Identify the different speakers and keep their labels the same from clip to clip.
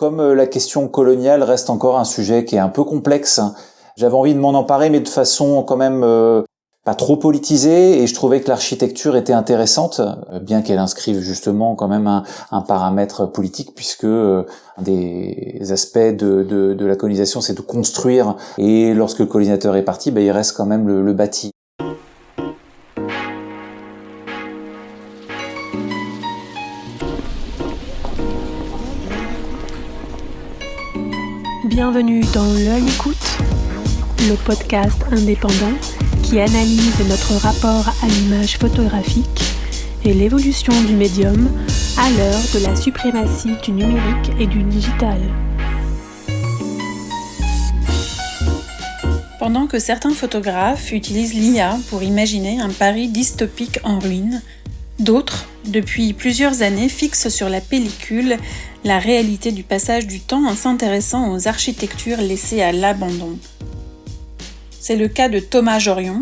Speaker 1: Comme la question coloniale reste encore un sujet qui est un peu complexe, j'avais envie de m'en emparer, mais de façon quand même pas trop politisée, et je trouvais que l'architecture était intéressante, bien qu'elle inscrive justement quand même un paramètre politique, puisque un des aspects de la colonisation, c'est de construire, et lorsque le colonisateur est parti, il reste quand même le bâti.
Speaker 2: Bienvenue dans L'Œil Écoute, le podcast indépendant qui analyse notre rapport à l'image photographique et l'évolution du médium à l'heure de la suprématie du numérique et du digital. Pendant que certains photographes utilisent l'IA pour imaginer un Paris dystopique en ruine, d'autres, depuis plusieurs années, fixent sur la pellicule la réalité du passage du temps en s'intéressant aux architectures laissées à l'abandon. C'est le cas de Thomas Jorion.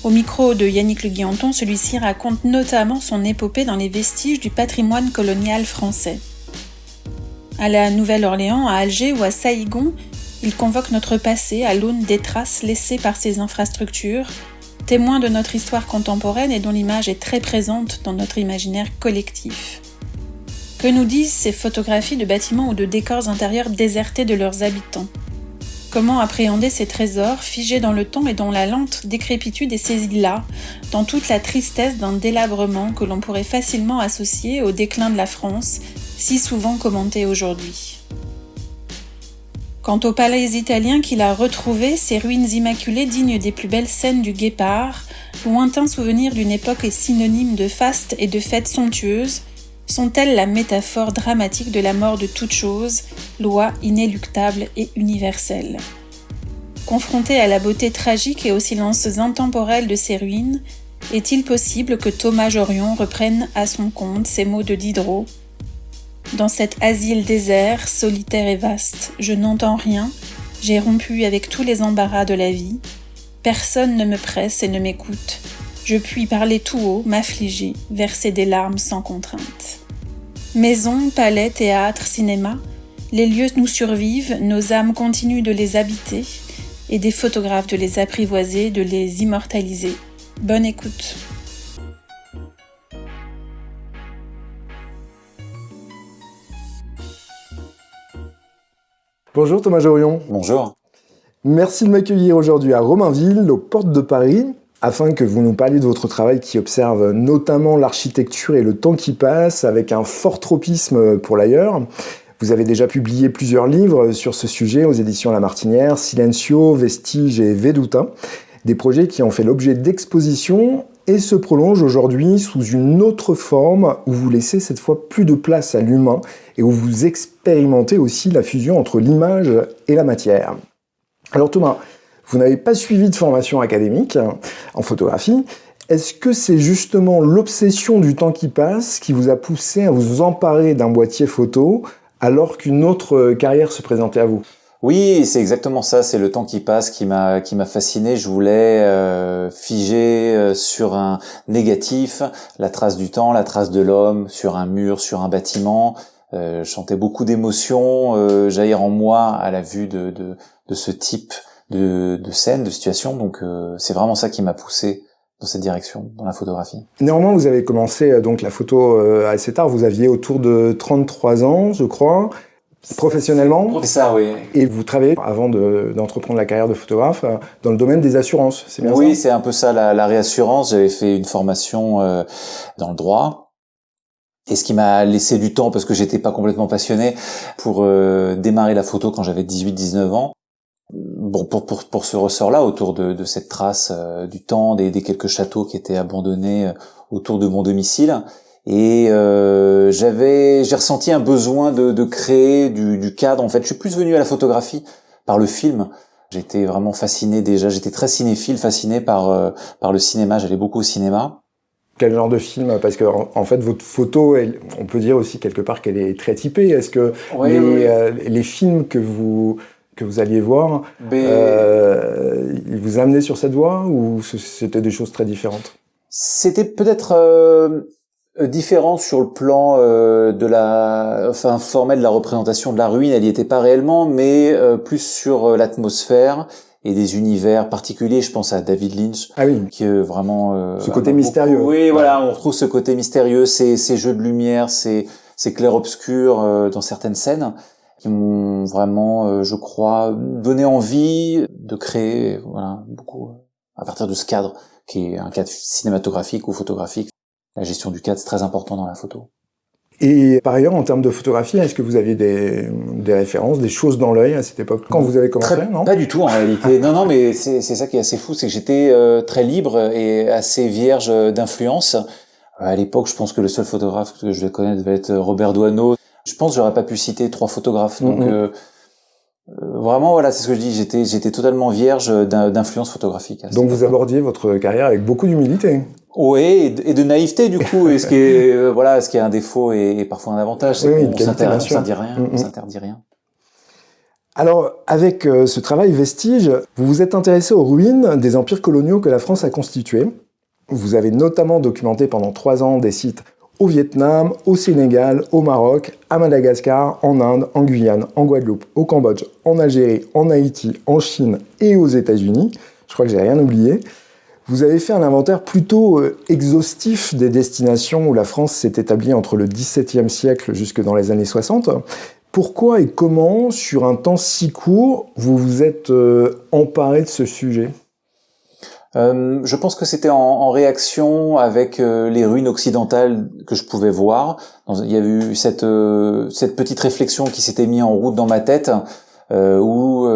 Speaker 2: Au micro de Yannick Le Guillanton, celui-ci raconte notamment son épopée dans les vestiges du patrimoine colonial français. À la Nouvelle-Orléans, à Alger ou à Saïgon, il convoque notre passé à l'aune des traces laissées par ces infrastructures, témoins de notre histoire contemporaine et dont l'image est très présente dans notre imaginaire collectif. Que nous disent ces photographies de bâtiments ou de décors intérieurs désertés de leurs habitants ? Comment appréhender ces trésors figés dans le temps et dont la lente décrépitude est saisie là, dans toute la tristesse d'un délabrement que l'on pourrait facilement associer au déclin de la France, si souvent commenté aujourd'hui ? Quant au palais italien qu'il a retrouvé, ces ruines immaculées dignes des plus belles scènes du Guépard, lointain souvenir d'une époque synonyme de faste et de fêtes somptueuses, sont-elles la métaphore dramatique de la mort de toute chose, loi inéluctable et universelle ? Confronté à la beauté tragique et aux silences intemporels de ces ruines, est-il possible que Thomas Jorion reprenne à son compte ces mots de Diderot ? Dans cet asile désert, solitaire et vaste, je n'entends rien, j'ai rompu avec tous les embarras de la vie, personne ne me presse et ne m'écoute, je puis parler tout haut, m'affliger, verser des larmes sans contrainte. Maison, palais, théâtre, cinéma, les lieux nous survivent, nos âmes continuent de les habiter, et des photographes de les apprivoiser, de les immortaliser. Bonne écoute.
Speaker 3: Bonjour Thomas Jorion.
Speaker 1: Bonjour.
Speaker 3: Merci de m'accueillir aujourd'hui à Romainville, aux portes de Paris, afin que vous nous parliez de votre travail qui observe notamment l'architecture et le temps qui passe, avec un fort tropisme pour l'ailleurs. Vous avez déjà publié plusieurs livres sur ce sujet aux éditions La Martinière, Silencio, Vestiges et Veduta, des projets qui ont fait l'objet d'expositions et se prolongent aujourd'hui sous une autre forme où vous laissez cette fois plus de place à l'humain et où vous expérimentez aussi la fusion entre l'image et la matière. Alors Thomas, vous n'avez pas suivi de formation académique en photographie. Est-ce que c'est justement l'obsession du temps qui passe qui vous a poussé à vous emparer d'un boîtier photo alors qu'une autre carrière se présentait à vous ?
Speaker 1: Oui, c'est exactement ça, c'est le temps qui passe qui m'a fasciné. Je voulais figer sur un négatif la trace du temps, la trace de l'homme, sur un mur, sur un bâtiment. Je sentais beaucoup d'émotions jaillir en moi à la vue de ce type de scène, de situation. Donc c'est vraiment ça qui m'a poussé dans cette direction, dans la photographie.
Speaker 3: Néanmoins, vous avez commencé donc la photo assez tard. Vous aviez autour de 33 ans, je crois. Professionnellement,
Speaker 1: c'est ça, oui.
Speaker 3: Et vous travaillez, avant d'entreprendre la carrière de photographe, dans le domaine des assurances, c'est bien ça ?
Speaker 1: Oui, c'est un peu ça, la réassurance. J'avais fait une formation dans le droit, et ce qui m'a laissé du temps, parce que j'étais pas complètement passionné, pour démarrer la photo quand j'avais 18-19 ans. Bon, pour ce ressort-là, autour de cette trace du temps, des quelques châteaux qui étaient abandonnés autour de mon domicile. Et j'ai ressenti un besoin de créer du cadre. En fait, je suis plus venu à la photographie par le film. J'étais vraiment fasciné déjà. J'étais très cinéphile, fasciné par le cinéma. J'allais beaucoup au cinéma.
Speaker 3: Quel genre de film ? Parce que en fait, votre photo, on peut dire aussi quelque part qu'elle est très typée. Est-ce que les films que vous alliez voir, ils vous amenaient sur cette voie ou c'était des choses très différentes ?
Speaker 1: C'était peut-être Différente sur le plan formel de la représentation de la ruine, elle y était pas réellement, mais plus sur l'atmosphère et des univers particuliers. Je pense à David Lynch, qui est vraiment
Speaker 3: ce côté mystérieux.
Speaker 1: Oui, voilà, on retrouve ce côté mystérieux, ces jeux de lumière, ces clairs-obscurs dans certaines scènes qui m'ont vraiment, je crois, donné envie de créer, voilà, beaucoup à partir de ce cadre qui est un cadre cinématographique ou photographique. La gestion du cadre, c'est très important dans la photo.
Speaker 3: Et par ailleurs, en termes de photographie, est-ce que vous aviez des références, des choses dans l'œil à cette époque, quand vous avez commencé, non ?
Speaker 1: Pas du tout, en réalité. Non, mais c'est ça qui est assez fou, c'est que j'étais très libre et assez vierge d'influence. À l'époque, je pense que le seul photographe que je vais connaître devait être Robert Doisneau. Je pense que j'aurais pas pu citer 3 photographes. Donc, vraiment, voilà, c'est ce que je dis. J'étais totalement vierge d'influence photographique.
Speaker 3: Donc, vous abordiez votre carrière avec beaucoup d'humilité.
Speaker 1: Oui, et de naïveté, du coup. Et ce qui est, ce qui est un défaut et parfois un avantage, c'est qu'on s'interdit rien. On s'interdit rien.
Speaker 3: Alors, avec ce travail vestige, vous vous êtes intéressé aux ruines des empires coloniaux que la France a constitués. Vous avez notamment documenté pendant 3 ans des sites au Vietnam, au Sénégal, au Maroc, à Madagascar, en Inde, en Guyane, en Guadeloupe, au Cambodge, en Algérie, en Haïti, en Chine et aux États-Unis. Je crois que j'ai rien oublié. Vous avez fait un inventaire plutôt exhaustif des destinations où la France s'est établie entre le XVIIe siècle jusque dans les années 60. Pourquoi et comment, sur un temps si court, vous vous êtes emparé de ce sujet ?
Speaker 1: Je pense que c'était en réaction avec les ruines occidentales que je pouvais voir. Il y a eu cette petite réflexion qui s'était mise en route dans ma tête, où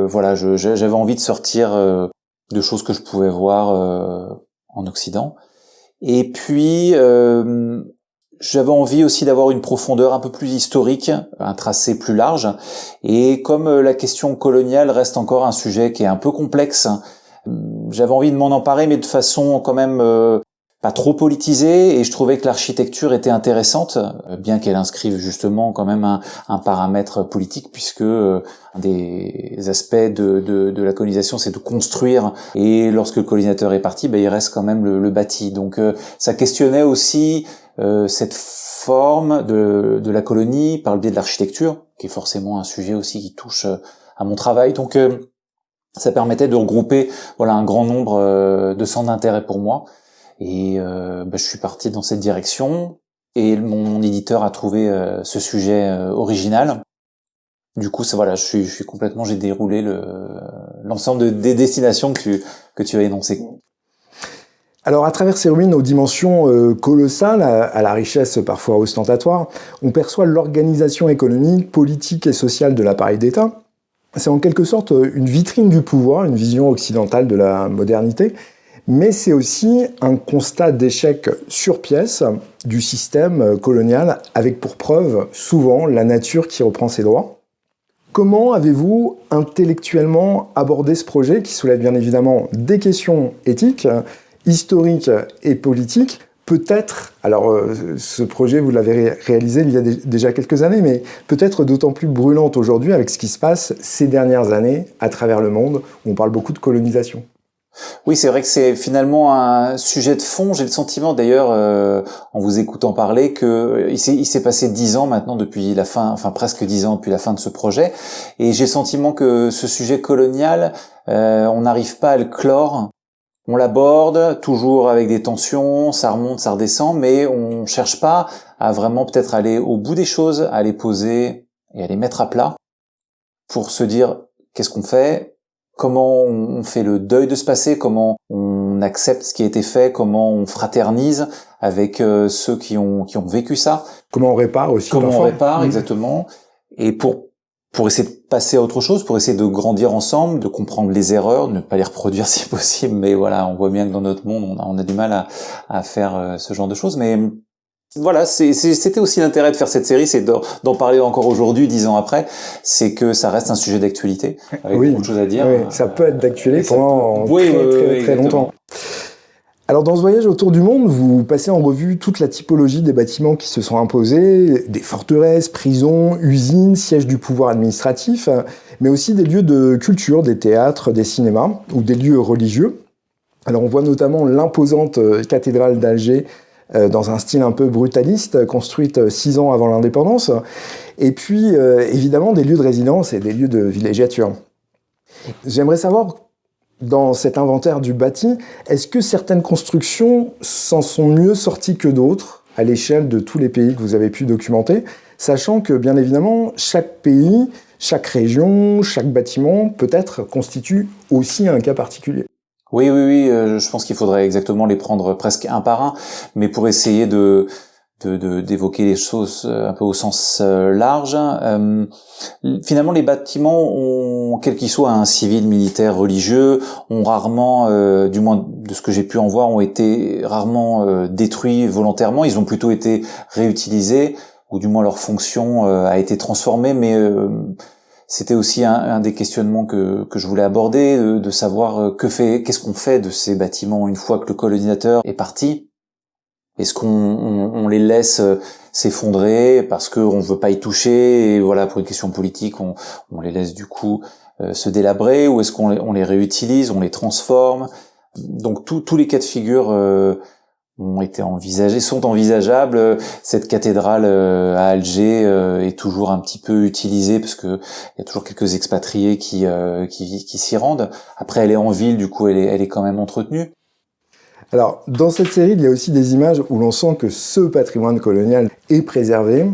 Speaker 1: j'avais envie de sortir de choses que je pouvais voir en Occident. Et puis j'avais envie aussi d'avoir une profondeur un peu plus historique, un tracé plus large. Et comme la question coloniale reste encore un sujet qui est un peu complexe, j'avais envie de m'en emparer, mais de façon quand même pas trop politisée, et je trouvais que l'architecture était intéressante, bien qu'elle inscrive justement quand même un paramètre politique, puisque un des aspects de la colonisation, c'est de construire, et lorsque le colonisateur est parti, il reste quand même le bâti. Donc ça questionnait aussi cette forme de la colonie par le biais de l'architecture, qui est forcément un sujet aussi qui touche à mon travail. Donc ça permettait de regrouper un grand nombre de centres d'intérêt pour moi, et je suis parti dans cette direction, et mon éditeur a trouvé ce sujet original. Du coup, j'ai déroulé l'ensemble des destinations que tu as énoncées.
Speaker 3: Alors, à travers ces ruines aux dimensions colossales, à la richesse parfois ostentatoire, on perçoit l'organisation économique, politique et sociale de l'appareil d'État. C'est en quelque sorte une vitrine du pouvoir, une vision occidentale de la modernité, mais c'est aussi un constat d'échec sur pièce du système colonial, avec pour preuve souvent la nature qui reprend ses droits. Comment avez-vous intellectuellement abordé ce projet qui soulève bien évidemment des questions éthiques, historiques et politiques ? Peut-être, alors ce projet vous l'avez réalisé il y a déjà quelques années, mais peut-être d'autant plus brûlante aujourd'hui avec ce qui se passe ces dernières années à travers le monde, où on parle beaucoup de colonisation.
Speaker 1: Oui, c'est vrai que c'est finalement un sujet de fond. J'ai le sentiment d'ailleurs, en vous écoutant parler, que il s'est passé 10 ans maintenant depuis la fin, presque 10 ans depuis la fin de ce projet, et j'ai le sentiment que ce sujet colonial, on n'arrive pas à le clore. On l'aborde toujours avec des tensions, ça remonte, ça redescend, mais on cherche pas à vraiment peut-être aller au bout des choses, à les poser et à les mettre à plat pour se dire qu'est-ce qu'on fait, comment on fait le deuil de ce passé, comment on accepte ce qui a été fait, comment on fraternise avec ceux qui ont vécu ça.
Speaker 3: Comment on répare aussi.
Speaker 1: Comment on répare, exactement. Et pour essayer de passer à autre chose, pour essayer de grandir ensemble, de comprendre les erreurs, de ne pas les reproduire si possible, mais voilà, on voit bien que dans notre monde, on a du mal à faire ce genre de choses, mais voilà, c'était aussi l'intérêt de faire cette série, c'est d'en parler encore aujourd'hui, 10 ans après, c'est que ça reste un sujet d'actualité, avec beaucoup de choses à dire.
Speaker 3: Oui, ça peut être d'actualité pendant très longtemps. Alors dans ce voyage autour du monde, vous passez en revue toute la typologie des bâtiments qui se sont imposés, des forteresses, prisons, usines, sièges du pouvoir administratif, mais aussi des lieux de culture, des théâtres, des cinémas ou des lieux religieux. Alors on voit notamment l'imposante cathédrale d'Alger dans un style un peu brutaliste, construite 6 ans avant l'indépendance. Et puis, évidemment, des lieux de résidence et des lieux de villégiature. J'aimerais savoir, dans cet inventaire du bâti, est-ce que certaines constructions s'en sont mieux sorties que d'autres à l'échelle de tous les pays que vous avez pu documenter, sachant que, bien évidemment, chaque pays, chaque région, chaque bâtiment, peut-être, constitue aussi un cas particulier.
Speaker 1: Oui, je pense qu'il faudrait exactement les prendre presque un par un, mais pour essayer d'évoquer les choses un peu au sens large. Finalement, les bâtiments ont, quel qu'ils soient, un civil, militaire, religieux, ont rarement, du moins de ce que j'ai pu en voir, ont été rarement détruits volontairement. Ils ont plutôt été réutilisés, ou du moins leur fonction a été transformée, mais c'était aussi un des questionnements que je voulais aborder, de savoir qu'est-ce qu'on fait de ces bâtiments une fois que le colonisateur est parti. Est-ce qu'on les laisse s'effondrer parce qu'on veut pas y toucher et voilà, pour une question politique, on les laisse du coup se délabrer, ou est-ce qu'on les réutilise, on les transforme? Donc tous les cas de figure ont été envisagés, sont envisageables. Cette cathédrale à Alger est toujours un petit peu utilisée parce que il y a toujours quelques expatriés qui s'y rendent. Après, elle est en ville, du coup, elle est quand même entretenue.
Speaker 3: Alors, dans cette série, il y a aussi des images où l'on sent que ce patrimoine colonial est préservé,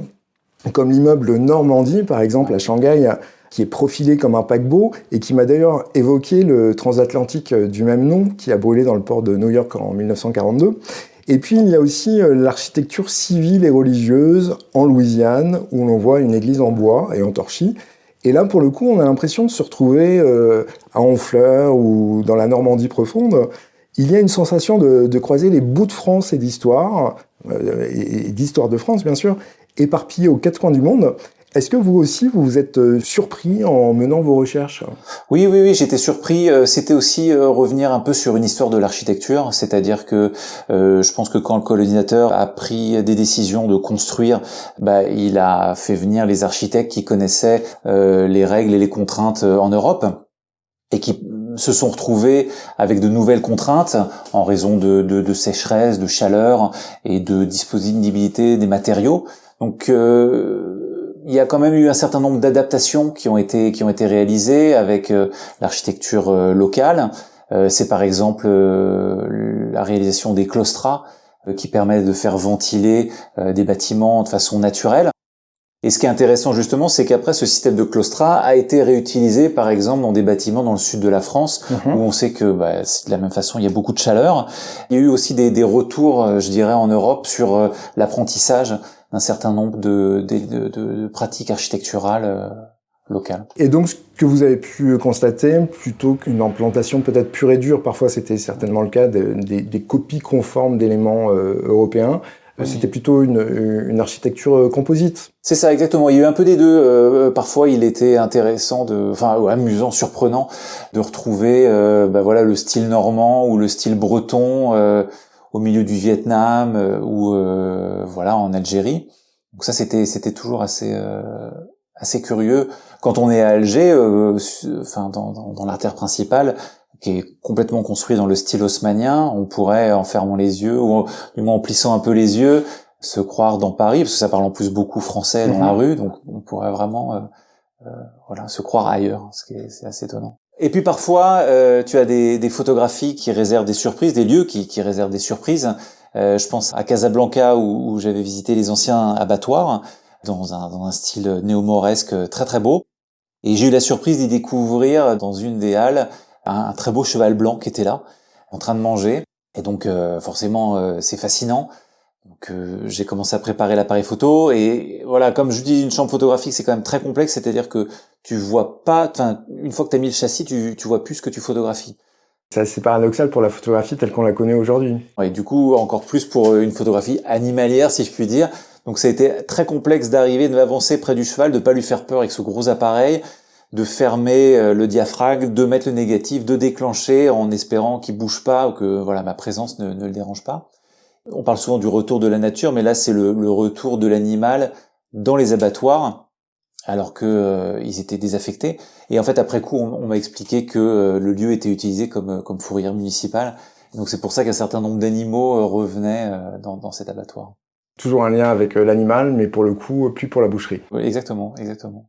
Speaker 3: comme l'immeuble Normandie, par exemple, à Shanghai, qui est profilé comme un paquebot et qui m'a d'ailleurs évoqué le transatlantique du même nom qui a brûlé dans le port de New York en 1942. Et puis, il y a aussi l'architecture civile et religieuse en Louisiane, où l'on voit une église en bois et en torchis. Et là, pour le coup, on a l'impression de se retrouver à Honfleur ou dans la Normandie profonde. Il y a une sensation de croiser les bouts de France et d'histoire, et d'histoire de France, bien sûr, éparpillés aux 4 coins du monde. Est-ce que vous aussi, vous vous êtes surpris en menant vos recherches ?
Speaker 1: Oui, j'étais surpris. C'était aussi revenir un peu sur une histoire de l'architecture, c'est-à-dire que je pense que quand le colonisateur a pris des décisions de construire, il a fait venir les architectes qui connaissaient les règles et les contraintes en Europe et qui se sont retrouvés avec de nouvelles contraintes en raison de sécheresse, de chaleur et de disponibilité des matériaux. Donc il y a quand même eu un certain nombre d'adaptations qui ont été réalisées avec l'architecture locale. C'est par exemple la réalisation des claustras qui permettent de faire ventiler des bâtiments de façon naturelle. Et ce qui est intéressant justement, c'est qu'après, ce système de claustras a été réutilisé, par exemple, dans des bâtiments dans le sud de la France, où on sait que c'est de la même façon, il y a beaucoup de chaleur. Il y a eu aussi des retours, je dirais, en Europe sur l'apprentissage d'un certain nombre de pratiques architecturales locales.
Speaker 3: Et donc, ce que vous avez pu constater, plutôt qu'une implantation peut-être pure et dure, parfois c'était certainement le cas, des copies conformes d'éléments européens, c'était plutôt une architecture composite.
Speaker 1: C'est ça, exactement. Il y a eu un peu des deux. Parfois, il était intéressant amusant, surprenant de retrouver, le style normand ou le style breton au milieu du Vietnam ou en Algérie. Donc ça, c'était toujours assez curieux. Quand on est à Alger, dans l'artère principale, qui est complètement construit dans le style haussmannien, on pourrait, en fermant les yeux, ou du moins en plissant un peu les yeux, se croire dans Paris, parce que ça parle en plus beaucoup français dans la rue, donc on pourrait vraiment se croire ailleurs, c'est assez étonnant. Et puis parfois, tu as des photographies qui réservent des surprises, des lieux qui réservent des surprises. Je pense à Casablanca, où j'avais visité les anciens abattoirs, dans un style néo-mauresque très très beau. Et j'ai eu la surprise d'y découvrir, dans une des halles, un très beau cheval blanc qui était là, en train de manger. Et donc forcément, c'est fascinant. Donc j'ai commencé à préparer l'appareil photo. Et voilà, comme je dis, une chambre photographique, c'est quand même très complexe. C'est-à-dire que tu vois pas... une fois que tu as mis le châssis, tu vois plus ce que tu photographies.
Speaker 3: C'est assez paradoxal pour la photographie telle qu'on la connaît aujourd'hui.
Speaker 1: Ouais, du coup, encore plus pour une photographie animalière, si je puis dire. Donc ça a été très complexe d'arriver, de m'avancer près du cheval, de pas lui faire peur avec ce gros appareil, de fermer le diaphragme, de mettre le négatif, de déclencher en espérant qu'il bouge pas ou que ma présence ne le dérange pas. On parle souvent du retour de la nature, mais là c'est le retour de l'animal dans les abattoirs, alors que ils étaient désaffectés. Et en fait après coup on m'a expliqué que le lieu était utilisé comme fourrière municipale. Donc c'est pour ça qu'un certain nombre d'animaux revenaient dans cet abattoir.
Speaker 3: Toujours un lien avec l'animal, mais pour le coup, plus pour la boucherie.
Speaker 1: Oui, exactement, exactement.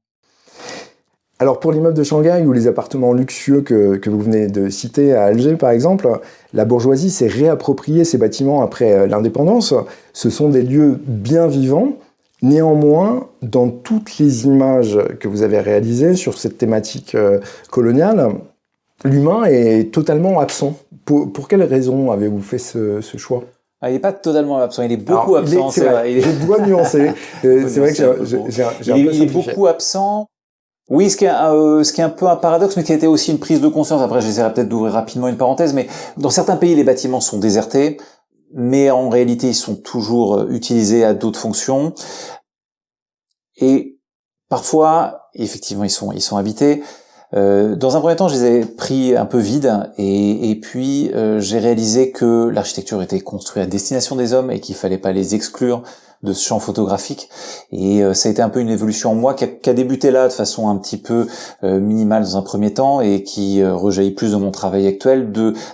Speaker 3: Alors pour l'immeuble de Shanghai ou les appartements luxueux que vous venez de citer à Alger par exemple, la bourgeoisie s'est réapproprié ces bâtiments après l'indépendance. Ce sont des lieux bien vivants. Néanmoins, dans toutes les images que vous avez réalisées sur cette thématique coloniale, l'humain est totalement absent. Pour quelles raisons avez-vous fait ce choix ?
Speaker 1: Il n'est pas totalement absent, il est beaucoup absent.
Speaker 3: C'est vrai. Je dois nuancer. C'est vrai que j'ai un peu
Speaker 1: il est beaucoup absent. Oui, ce qui est un peu un paradoxe, mais qui a été aussi une prise de conscience. Après, j'essaierai peut-être d'ouvrir rapidement une parenthèse, mais dans certains pays, les bâtiments sont désertés, mais en réalité, ils sont toujours utilisés à d'autres fonctions. Et parfois, effectivement, ils sont habités. Dans un premier temps, je les ai pris un peu vides, et puis j'ai réalisé que l'architecture était construite à destination des hommes et qu'il fallait pas les exclure de ce champ photographique. Et ça a été un peu une évolution en moi qui a débuté là de façon un petit peu minimale dans un premier temps et qui rejaillit plus de mon travail actuel,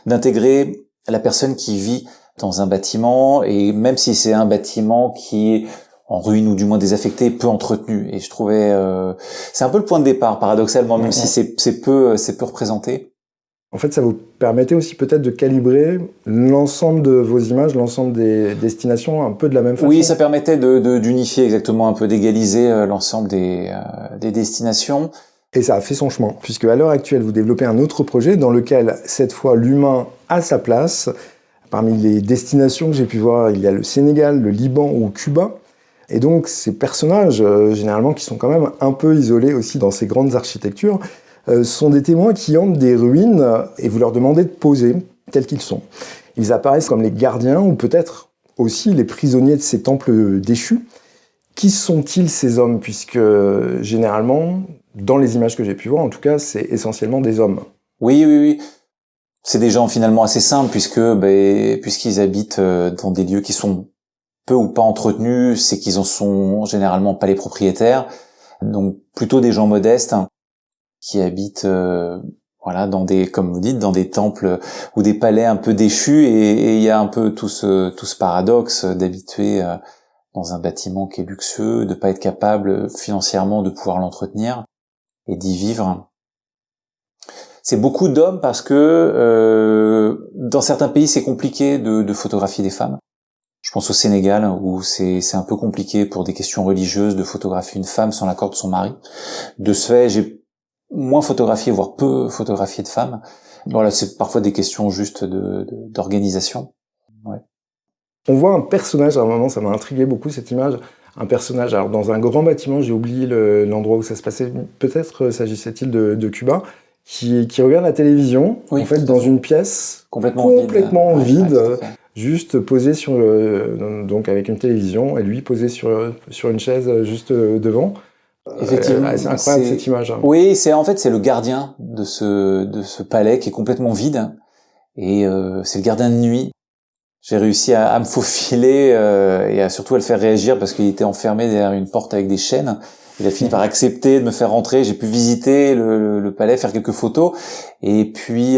Speaker 1: d'intégrer la personne qui vit dans un bâtiment, et même si c'est un bâtiment qui est en ruine ou du moins désaffecté, peu entretenu. Et je trouvais c'est un peu le point de départ, paradoxalement, même si c'est peu représenté.
Speaker 3: En fait, ça vous permettait aussi peut-être de calibrer l'ensemble de vos images, l'ensemble des destinations un peu de la même façon.
Speaker 1: Oui, ça permettait d'unifier exactement, un peu d'égaliser l'ensemble des destinations.
Speaker 3: Et ça a fait son chemin, puisque à l'heure actuelle, vous développez un autre projet dans lequel, cette fois, l'humain a sa place. Parmi les destinations que j'ai pu voir, il y a le Sénégal, le Liban ou Cuba. Et donc, ces personnages, généralement, qui sont quand même un peu isolés aussi dans ces grandes architectures, sont des témoins qui hantent des ruines et vous leur demandez de poser tels qu'ils sont. Ils apparaissent comme les gardiens ou peut-être aussi les prisonniers de ces temples déchus. Qui sont-ils ces hommes ? Puisque généralement, dans les images que j'ai pu voir, en tout cas, c'est essentiellement des hommes.
Speaker 1: Oui. C'est des gens finalement assez simples puisqu'ils habitent dans des lieux qui sont peu ou pas entretenus, c'est qu'ils en sont généralement pas les propriétaires. Donc plutôt des gens modestes qui habitent dans des, comme vous dites, dans des temples ou des palais un peu déchus, et il y a un peu tout ce paradoxe d'habituer dans un bâtiment qui est luxueux, de pas être capable financièrement de pouvoir l'entretenir et d'y vivre. C'est beaucoup d'hommes parce que dans certains pays c'est compliqué de photographier des femmes. Je pense au Sénégal où c'est un peu compliqué pour des questions religieuses de photographier une femme sans l'accord de son mari. De ce fait, j'ai moins photographié, voire peu photographié de femmes. Voilà, c'est parfois des questions juste d'organisation. Ouais.
Speaker 3: On voit un personnage, à un moment, ça m'a intrigué beaucoup cette image, un personnage, alors dans un grand bâtiment, j'ai oublié l'endroit où ça se passait, peut-être s'agissait-il de Cuba, qui regarde la télévision, en fait, dans une pièce complètement vide, juste posé donc avec une télévision, et lui posé sur une chaise juste devant.
Speaker 1: Effectivement,
Speaker 3: c'est incroyable cette image.
Speaker 1: Oui, c'est le gardien de ce palais qui est complètement vide, et c'est le gardien de nuit. J'ai réussi à me faufiler et surtout à le faire réagir parce qu'il était enfermé derrière une porte avec des chaînes. Il a fini par accepter de me faire rentrer. J'ai pu visiter le palais, faire quelques photos, et puis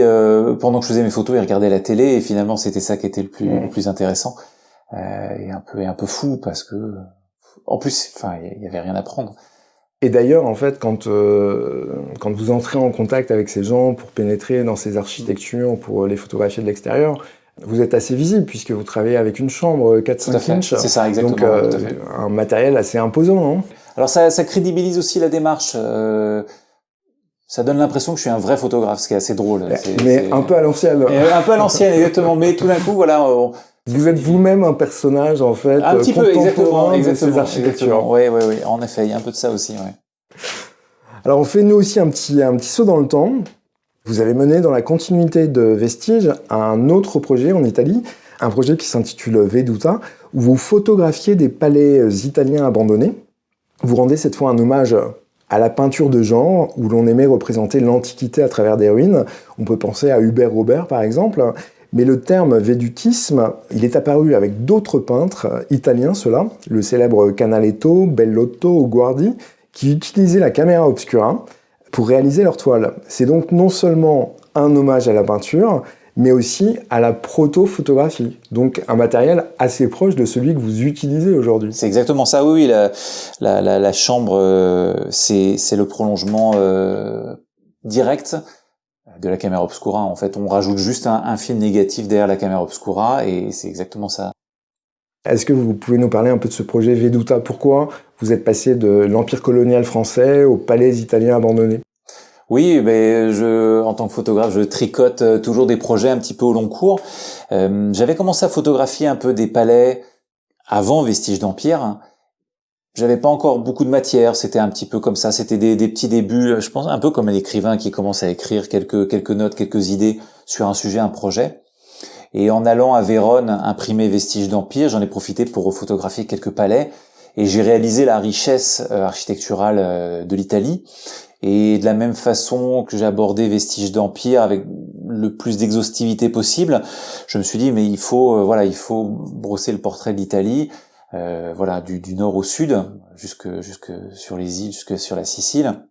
Speaker 1: pendant que je faisais mes photos, il regardait la télé, et finalement c'était ça qui était le plus intéressant et un peu fou parce que en plus, il y avait rien à prendre.
Speaker 3: Et d'ailleurs, en fait, quand vous entrez en contact avec ces gens pour pénétrer dans ces architectures, pour les photographier de l'extérieur, vous êtes assez visible puisque vous travaillez avec une chambre 4-5 inches.
Speaker 1: C'est ça, exactement.
Speaker 3: Donc, un matériel assez imposant, non ?
Speaker 1: Alors ça crédibilise aussi la démarche. Ça donne l'impression que je suis un vrai photographe, ce qui est assez drôle.
Speaker 3: Mais un peu à l'ancienne.
Speaker 1: Un peu à l'ancienne, exactement. Mais tout d'un coup, voilà.
Speaker 3: Vous êtes vous-même un personnage, en fait,
Speaker 1: un petit peu, exactement,
Speaker 3: de ces architectures.
Speaker 1: Oui. En effet, il y a un peu de ça aussi, ouais.
Speaker 3: Alors, on fait nous aussi un petit saut dans le temps. Vous avez mené dans la continuité de Vestiges un autre projet en Italie, un projet qui s'intitule Veduta, où vous photographiez des palais italiens abandonnés. Vous rendez cette fois un hommage à la peinture de genre, où l'on aimait représenter l'Antiquité à travers des ruines. On peut penser à Hubert Robert, par exemple. Mais le terme védutisme, il est apparu avec d'autres peintres italiens, ceux-là, le célèbre Canaletto, Bellotto ou Guardi, qui utilisaient la caméra obscura pour réaliser leurs toiles. C'est donc non seulement un hommage à la peinture, mais aussi à la proto-photographie. Donc un matériel assez proche de celui que vous utilisez aujourd'hui.
Speaker 1: C'est exactement ça, oui, la chambre, c'est le prolongement direct de la caméra obscura. En fait, on rajoute juste un film négatif derrière la caméra obscura et c'est exactement ça.
Speaker 3: Est-ce que vous pouvez nous parler un peu de ce projet Veduta? Pourquoi vous êtes passé de l'empire colonial français aux palais italiens abandonnés?
Speaker 1: Oui, en tant que photographe, je tricote toujours des projets un petit peu au long cours. J'avais commencé à photographier un peu des palais avant Vestiges d'Empire. J'avais pas encore beaucoup de matière, c'était un petit peu comme ça, c'était des petits débuts, je pense un peu comme un écrivain qui commence à écrire quelques notes, quelques idées sur un sujet, un projet. Et en allant à Vérone imprimer Vestiges d'Empire, j'en ai profité pour photographier quelques palais et j'ai réalisé la richesse architecturale de l'Italie. Et de la même façon que j'ai abordé Vestiges d'Empire avec le plus d'exhaustivité possible, je me suis dit mais il faut brosser le portrait de l'Italie, du nord au sud, jusque sur les îles, jusque sur la Sicile,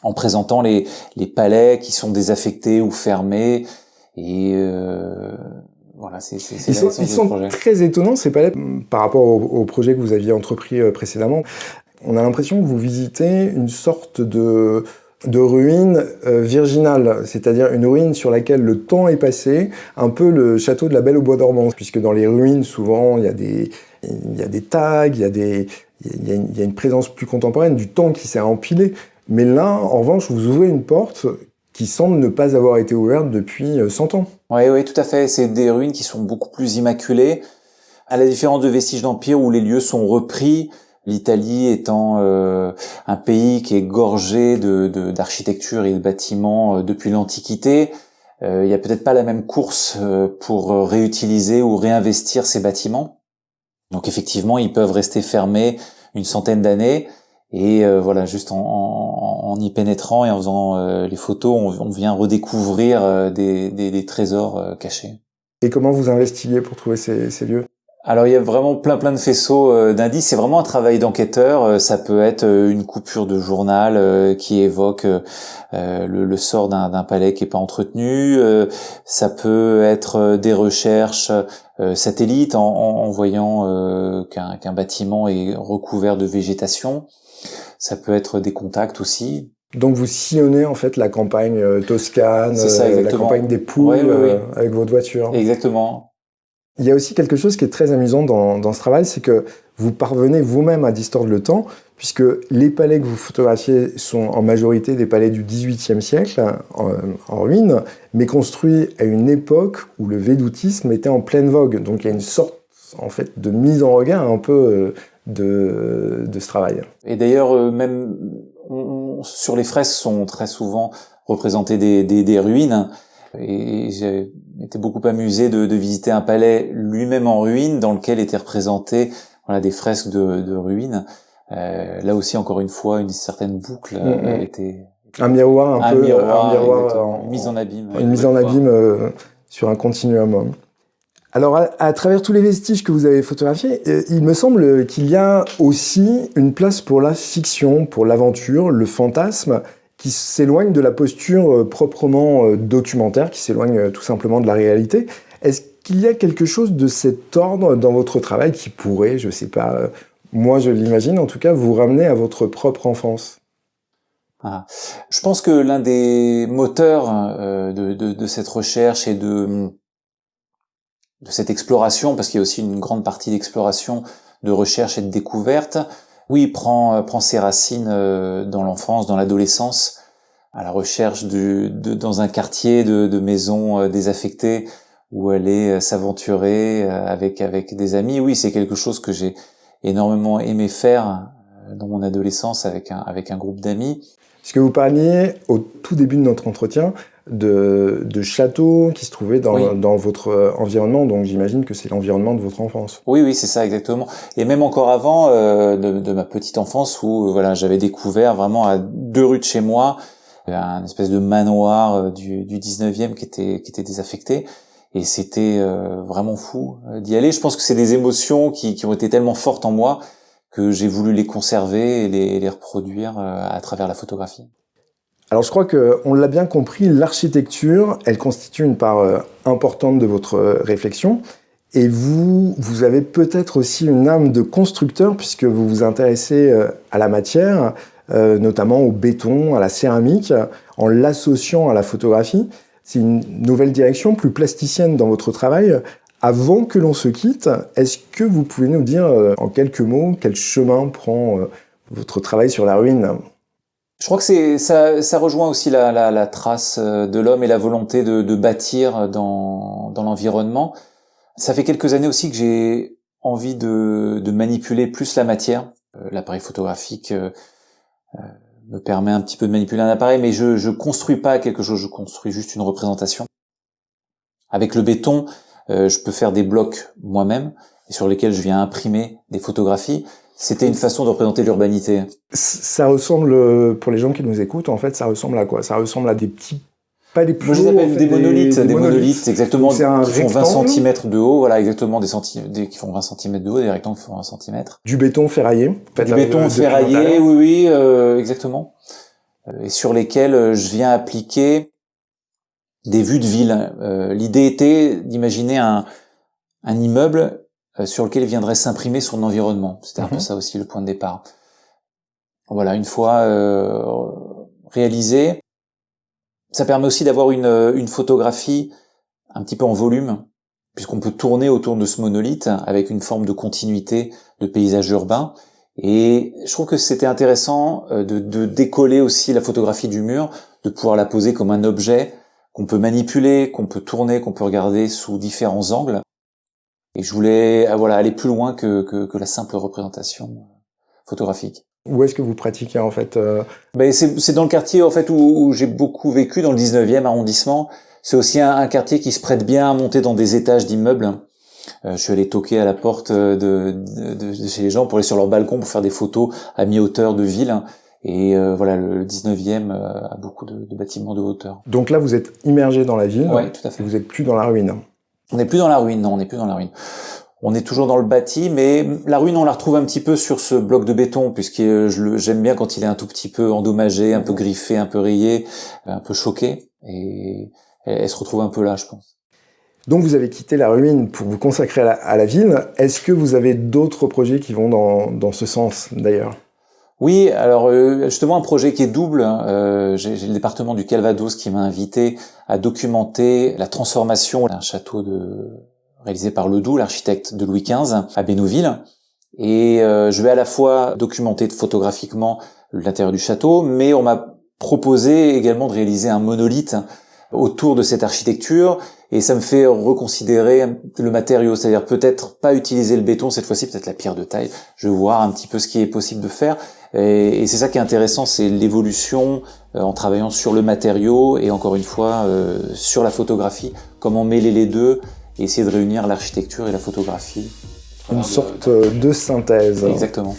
Speaker 1: en présentant les palais qui sont désaffectés ou fermés. Et
Speaker 3: ils sont très étonnants ces palais par rapport au projet que vous aviez entrepris précédemment. On a l'impression que vous visitez une sorte de ruine virginale, c'est-à-dire une ruine sur laquelle le temps est passé, un peu le château de la Belle au bois dormant, puisque dans les ruines souvent il y a des tags, il y a une présence plus contemporaine du temps qui s'est empilé. Mais là, en revanche, vous ouvrez une porte qui semble ne pas avoir été ouverte depuis 100 ans.
Speaker 1: Oui, tout à fait. C'est des ruines qui sont beaucoup plus immaculées, à la différence de Vestiges d'Empire où les lieux sont repris, l'Italie étant un pays qui est gorgé d'architecture et de bâtiments depuis l'Antiquité. Il y a peut-être pas la même course pour réutiliser ou réinvestir ces bâtiments. Donc effectivement, ils peuvent rester fermés une centaine d'années. Et juste en y pénétrant et en faisant les photos, on vient redécouvrir des trésors cachés.
Speaker 3: Et comment vous investiguez pour trouver ces lieux?
Speaker 1: Alors il y a vraiment plein de faisceaux d'indices. C'est vraiment un travail d'enquêteur. Ça peut être une coupure de journal qui évoque le sort d'un palais qui est pas entretenu. Ça peut être des recherches satellites en voyant qu'un bâtiment est recouvert de végétation. Ça peut être des contacts aussi.
Speaker 3: Donc vous sillonnez en fait la campagne toscane, la campagne des Pouilles avec votre voiture.
Speaker 1: Exactement.
Speaker 3: Il y a aussi quelque chose qui est très amusant dans ce travail, c'est que vous parvenez vous-même à distordre le temps, puisque les palais que vous photographiez sont en majorité des palais du XVIIIe siècle, en ruine, mais construits à une époque où le védoutisme était en pleine vogue. Donc il y a une sorte en fait de mise en regard un peu de ce travail.
Speaker 1: Et d'ailleurs, même sur les fresques sont très souvent représentées des ruines. Et j'ai été beaucoup amusé de visiter un palais lui-même en ruine, dans lequel étaient représentées des fresques de ruines. Là aussi, encore une fois, une certaine boucle était...
Speaker 3: Un miroir
Speaker 1: une mise en abîme.
Speaker 3: Une mise en abîme sur un continuum. Alors, à travers tous les vestiges que vous avez photographiés, il me semble qu'il y a aussi une place pour la fiction, pour l'aventure, le fantasme, qui s'éloigne de la posture proprement documentaire, qui s'éloigne tout simplement de la réalité. Est-ce qu'il y a quelque chose de cet ordre dans votre travail qui pourrait, je sais pas, moi je l'imagine en tout cas, vous ramener à votre propre enfance?
Speaker 1: Je pense que l'un des moteurs de cette recherche et de cette exploration, parce qu'il y a aussi une grande partie d'exploration, de recherche et de découverte, oui, prend ses racines dans l'enfance, dans l'adolescence, à la recherche dans un quartier de maisons désaffectées où aller s'aventurer avec des amis. Oui, c'est quelque chose que j'ai énormément aimé faire dans mon adolescence avec un groupe d'amis.
Speaker 3: Puisque vous parliez au tout début de notre entretien de châteaux qui se trouvaient dans votre environnement, donc j'imagine que c'est l'environnement de votre enfance.
Speaker 1: Oui, c'est ça exactement. Et même encore avant de ma petite enfance où j'avais découvert vraiment à 2 rues de chez moi un espèce de manoir du 19e qui était désaffecté. Et c'était vraiment fou d'y aller. Je pense que c'est des émotions qui ont été tellement fortes en moi que j'ai voulu les conserver et les reproduire à travers la photographie.
Speaker 3: Alors je crois qu'on l'a bien compris, l'architecture, elle constitue une part importante de votre réflexion. Et vous avez peut-être aussi une âme de constructeur puisque vous vous intéressez à la matière, notamment au béton, à la céramique, en l'associant à la photographie. C'est une nouvelle direction, plus plasticienne dans votre travail. Avant que l'on se quitte, est-ce que vous pouvez nous dire en quelques mots quel chemin prend votre travail sur la ruine ?
Speaker 1: Je crois que ça rejoint aussi la trace de l'homme et la volonté de bâtir dans l'environnement. Ça fait quelques années aussi que j'ai envie de manipuler plus la matière. L'appareil photographique me permet un petit peu de manipuler un appareil, mais je construis pas quelque chose, je construis juste une représentation. Avec le béton, je peux faire des blocs moi-même, et sur lesquels je viens imprimer des photographies. C'était une façon de représenter l'urbanité.
Speaker 3: Ça ressemble, pour les gens qui nous écoutent, en fait, ça ressemble à quoi ? Ça ressemble à des petits... Pas des plots,
Speaker 1: moi je les appelle des monolithes, des monolithes, exactement,
Speaker 3: qui font
Speaker 1: 20 cm de haut, voilà, exactement, qui font 20 cm de haut, des rectangles qui font 1 cm.
Speaker 3: Du béton ferraillé.
Speaker 1: Du béton ferraillé, oui, exactement. Et sur lesquels je viens appliquer des vues de ville. L'idée était d'imaginer un immeuble sur lequel viendrait s'imprimer son environnement. C'était un peu ça aussi le point de départ. Voilà, une fois réalisé, ça permet aussi d'avoir une photographie un petit peu en volume, puisqu'on peut tourner autour de ce monolithe avec une forme de continuité de paysage urbain. Et je trouve que c'était intéressant de décoller aussi la photographie du mur, de pouvoir la poser comme un objet qu'on peut manipuler, qu'on peut tourner, qu'on peut regarder sous différents angles. Et je voulais aller plus loin que la simple représentation photographique.
Speaker 3: Où est-ce que vous pratiquez en fait
Speaker 1: C'est dans le quartier en fait où j'ai beaucoup vécu, dans le 19e arrondissement. C'est aussi un quartier qui se prête bien à monter dans des étages d'immeubles. Je suis allé toquer à la porte de chez les gens pour aller sur leur balcon pour faire des photos à mi-hauteur de ville. Et le 19e a beaucoup de bâtiments de hauteur.
Speaker 3: Donc là, vous êtes immergé dans la ville.
Speaker 1: Oui, tout à fait.
Speaker 3: Vous n'êtes plus dans la ruine.
Speaker 1: On n'est plus dans la ruine, non, on n'est plus dans la ruine. On est toujours dans le bâti, mais la ruine, on la retrouve un petit peu sur ce bloc de béton, puisque j'aime bien quand il est un tout petit peu endommagé, un peu griffé, un peu rayé, un peu choqué. Et elle se retrouve un peu là, je pense.
Speaker 3: Donc vous avez quitté la ruine pour vous consacrer à la ville. Est-ce que vous avez d'autres projets qui vont dans ce sens, d'ailleurs ?
Speaker 1: Oui, alors justement un projet qui est double. J'ai le département du Calvados qui m'a invité à documenter la transformation d'un château réalisé par Ledoux, l'architecte de Louis XV, à Bénouville. Et je vais à la fois documenter photographiquement l'intérieur du château, mais on m'a proposé également de réaliser un monolithe autour de cette architecture, et ça me fait reconsidérer le matériau, c'est-à-dire peut-être pas utiliser le béton cette fois-ci, peut-être la pierre de taille. Je vais voir un petit peu ce qui est possible de faire, et c'est ça qui est intéressant, c'est l'évolution en travaillant sur le matériau et encore une fois sur la photographie, comment mêler les deux et essayer de réunir l'architecture et la photographie.
Speaker 3: Une sorte de synthèse.
Speaker 1: Exactement.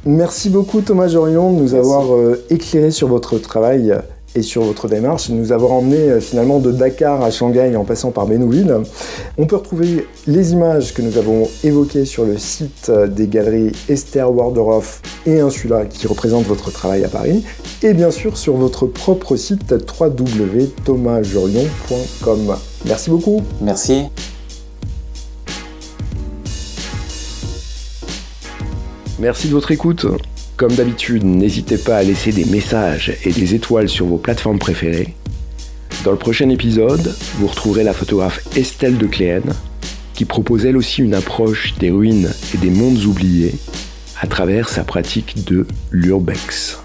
Speaker 3: Merci beaucoup Thomas Jorion de nous avoir éclairé sur votre travail et sur votre démarche, de nous avoir emmené finalement de Dakar à Shanghai en passant par Bénouville. On peut retrouver les images que nous avons évoquées sur le site des galeries Esther Warderoff et Insula qui représentent votre travail à Paris, et bien sûr sur votre propre site www.thomasjorion.com. Merci beaucoup.
Speaker 1: Merci.
Speaker 4: Merci de votre écoute. Comme d'habitude, n'hésitez pas à laisser des messages et des étoiles sur vos plateformes préférées. Dans le prochain épisode, vous retrouverez la photographe Estelle de Cléenne, qui propose elle aussi une approche des ruines et des mondes oubliés à travers sa pratique de l'urbex.